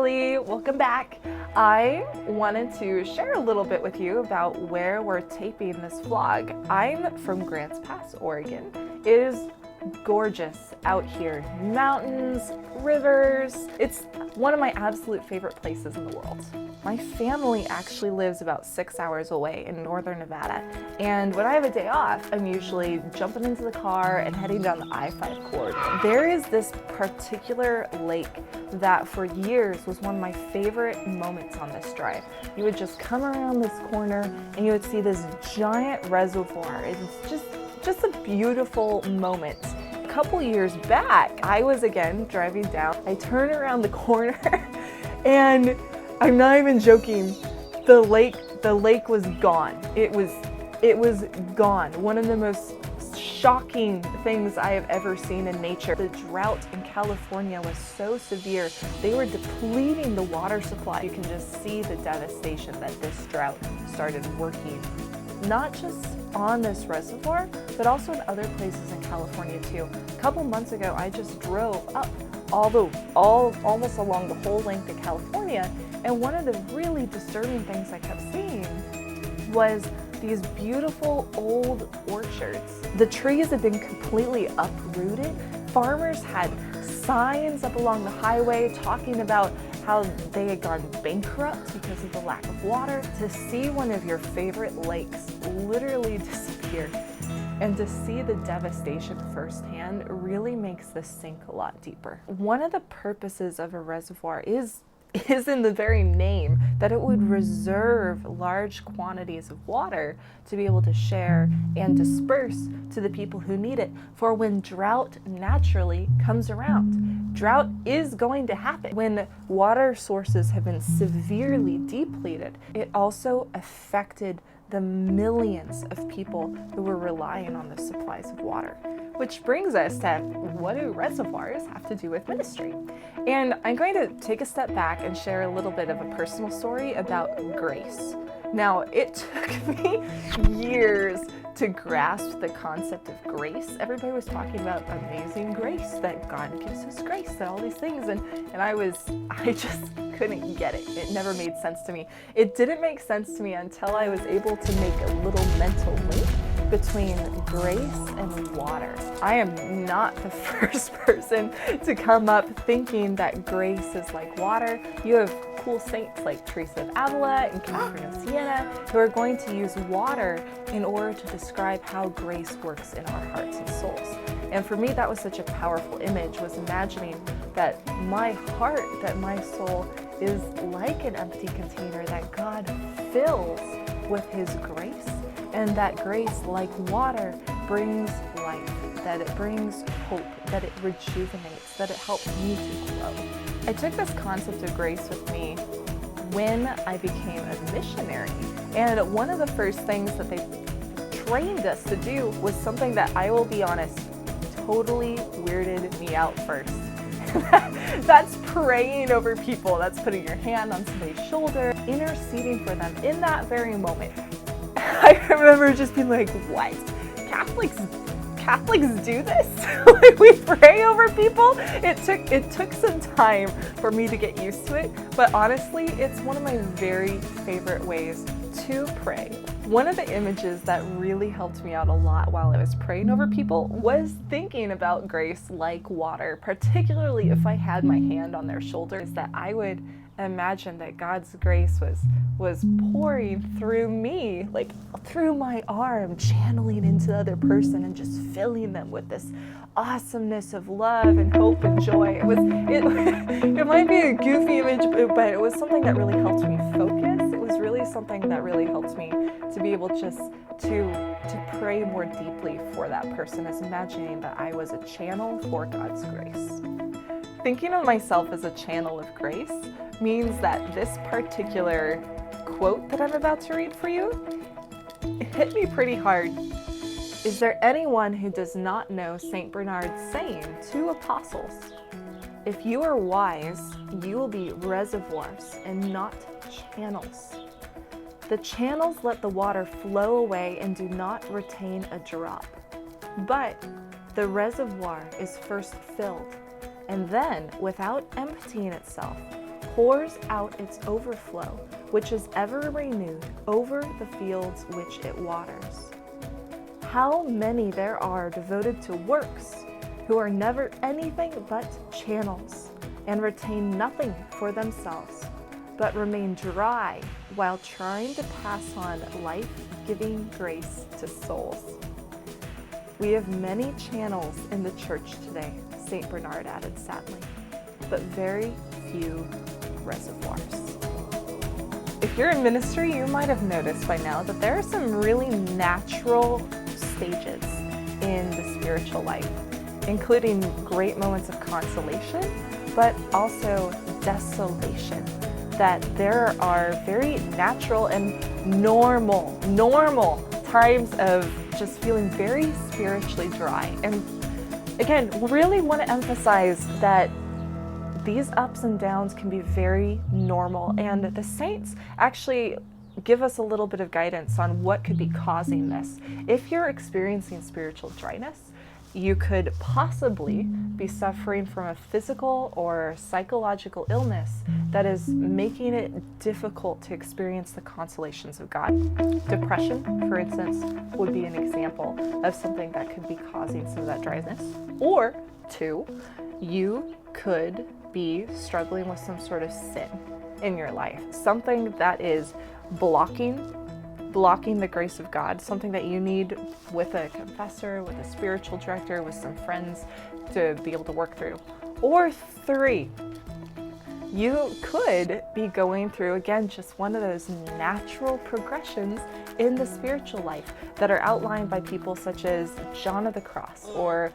Natalie, welcome back. I wanted to share a little bit with you about where we're taping this vlog. I'm from Grants Pass, Oregon. It is gorgeous out here. Mountains, rivers. It's one of my absolute favorite places in the world. My family actually lives about 6 hours away in northern Nevada, and when I have a day off, I'm usually jumping into the car and heading down the I-5 corridor. There is this particular lake that for years was one of my favorite moments on this drive. You would just come around this corner and you would see this giant reservoir. It's just a beautiful moment. A couple years back, I was again driving down. I turn around the corner and I'm not even joking, the lake was gone. It was gone. One of the most shocking things I have ever seen in nature. The drought in California was so severe, they were depleting the water supply. You can just see the devastation that this drought started working, not just on this reservoir, but also in other places in California too. A couple months ago, I just drove up almost along the whole length of California, and one of the really disturbing things I kept seeing was these beautiful old orchards. The trees had been completely uprooted. Farmers had signs up along the highway talking about how they had gone bankrupt because of the lack of water. To see one of your favorite lakes literally disappear and to see the devastation firsthand really makes this sink a lot deeper. One of the purposes of a reservoir is in the very name, that it would reserve large quantities of water to be able to share and disperse to the people who need it for when drought naturally comes around. Drought is going to happen. When water sources have been severely depleted, it also affected the millions of people who were relying on the supplies of water. Which brings us to, what do reservoirs have to do with ministry? And I'm going to take a step back and share a little bit of a personal story about grace. Now, it took me years to grasp the concept of grace. Everybody was talking about amazing grace, that God gives us grace, and all these things, and I just couldn't get it. It never made sense to me. It didn't make sense to me until I was able to make a little mental link between grace and water. I am not the first person to come up thinking that grace is like water. You have cool saints like Teresa of Avila and Catherine of Siena who are going to use water in order to describe how grace works in our hearts and souls. And for me, that was such a powerful image, was imagining that my heart, that my soul is like an empty container that God fills with His grace, and that grace, like water, brings life, that it brings hope, that it rejuvenates, that it helps me to grow. I took this concept of grace with me when I became a missionary, and one of the first things that they trained us to do was something that, I will be honest, totally weirded me out first. That's praying over people. That's putting your hand on somebody's shoulder, interceding for them in that very moment. I remember just being like, what? Catholics do this? Like, we pray over people? It took some time for me to get used to it, but honestly, it's one of my very favorite ways to pray. One of the images that really helped me out a lot while I was praying over people was thinking about grace like water, particularly if I had my hand on their shoulders, that I would imagine that God's grace was pouring through me, like through my arm, channeling into the other person and just filling them with this awesomeness of love and hope and joy. It might be a goofy image, but it was something that really helped me focus. It was really something that really helped me to be able just to pray more deeply for that person, as imagining that I was a channel for God's grace. Thinking of myself as a channel of grace means that this particular quote that I'm about to read for you, it hit me pretty hard. Is there anyone who does not know St. Bernard's saying to apostles, if you are wise, you will be reservoirs and not channels. The channels let the water flow away and do not retain a drop. But the reservoir is first filled, and then, without emptying itself, pours out its overflow, which is ever renewed over the fields which it waters. How many there are devoted to works, who are never anything but channels, and retain nothing for themselves, but remain dry while trying to pass on life-giving grace to souls. We have many channels in the church today, St. Bernard added sadly, but very few reservoirs. If you're in ministry, you might have noticed by now that there are some really natural stages in the spiritual life, including great moments of consolation, but also desolation. That there are very natural and normal times of just feeling very spiritually dry. And again, really want to emphasize that these ups and downs can be very normal, and the saints actually give us a little bit of guidance on what could be causing this. If you're experiencing spiritual dryness, you could possibly be suffering from a physical or psychological illness that is making it difficult to experience the consolations of God. Depression, for instance, would be an example of something that could be causing some of that dryness. Or two, you could be struggling with some sort of sin in your life, something that is blocking the grace of God, something that you need with a confessor, with a spiritual director, with some friends to be able to work through. Or three, you could be going through, again, just one of those natural progressions in the spiritual life that are outlined by people such as John of the Cross or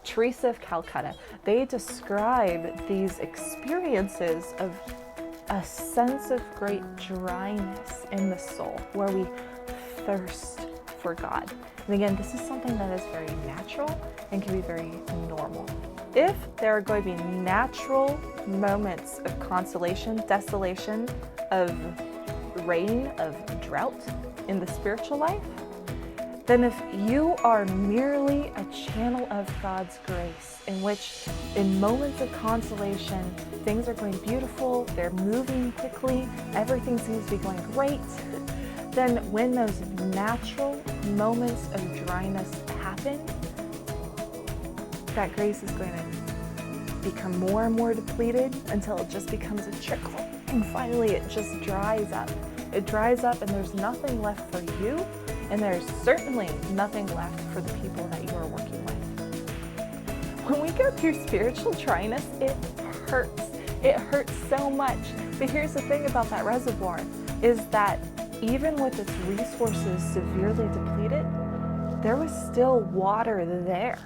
Teresa of Calcutta. They describe these experiences of a sense of great dryness in the soul where we thirst for God. And again, this is something that is very natural and can be very normal. If there are going to be natural moments of consolation, desolation, of rain, of drought in the spiritual life, then if you are merely a channel of God's grace, in which in moments of consolation, things are going beautiful, they're moving quickly, everything seems to be going great, then when those natural moments of dryness happen, that grace is going to become more and more depleted until it just becomes a trickle. And finally, it just dries up. It dries up and there's nothing left for you. And there's certainly nothing left for the people that you are working with. When we go through spiritual dryness, it hurts. It hurts so much. But here's the thing about that reservoir, is that even with its resources severely depleted, there was still water there.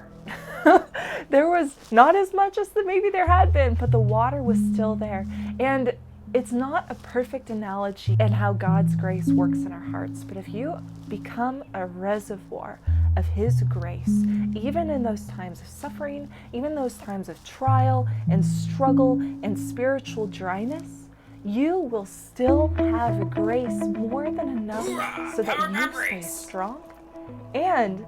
There was not as much as maybe there had been, but the water was still there. And it's not a perfect analogy in how God's grace works in our hearts, but if you become a reservoir of His grace, even in those times of suffering, even those times of trial and struggle and spiritual dryness, you will still have grace more than enough so that you stay strong, and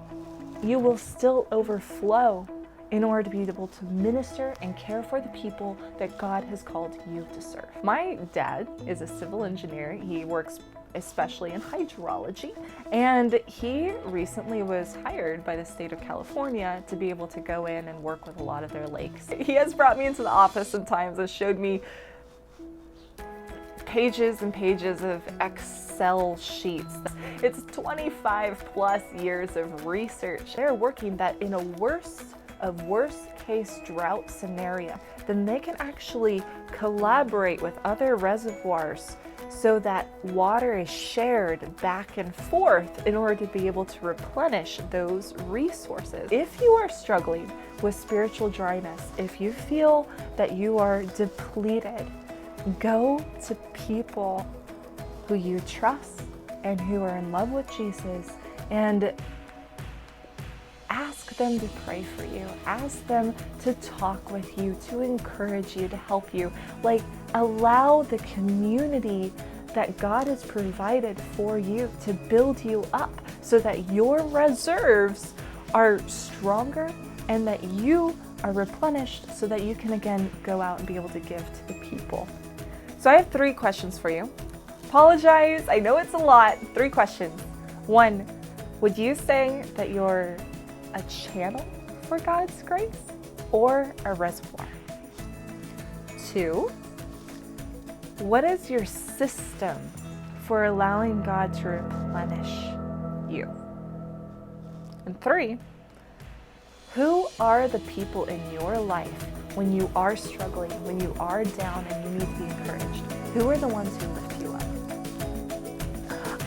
you will still overflow in order to be able to minister and care for the people that God has called you to serve. My dad is a civil engineer. He works especially in hydrology, and he recently was hired by the state of California to be able to go in and work with a lot of their lakes. He has brought me into the office sometimes and showed me pages and pages of Excel sheets. It's 25 plus years of research. They're working that in a worst case drought scenario, then they can actually collaborate with other reservoirs so that water is shared back and forth in order to be able to replenish those resources. If you are struggling with spiritual dryness, if you feel that you are depleted, go to people who you trust and who are in love with Jesus and ask them to pray for you. Ask them to talk with you, to encourage you, to help you. Like, allow the community that God has provided for you to build you up so that your reserves are stronger and that you are replenished so that you can again go out and be able to give to the people. So I have 3 questions for you. Apologize, I know it's a lot. 3 questions. 1, would you say that you're a channel for God's grace or a reservoir? 2, what is your system for allowing God to replenish you? And 3, who are the people in your life when you are struggling, when you are down and you need to be encouraged? Who are the ones who lift you up?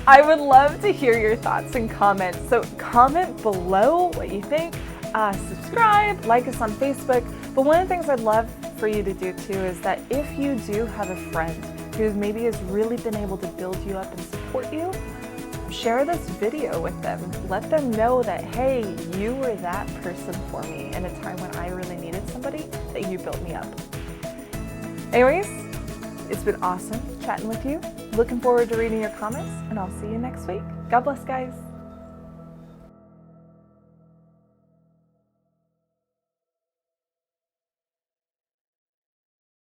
I would love to hear your thoughts and comments. So comment below what you think. Subscribe, like us on Facebook. But one of the things I'd love for you to do too is that if you do have a friend who maybe has really been able to build you up and support you, share this video with them. Let them know that, hey, you were that person for me in a time when I really needed somebody, that you built me up. Anyways, it's been awesome chatting with you. Looking forward to reading your comments, and I'll see you next week. God bless, guys.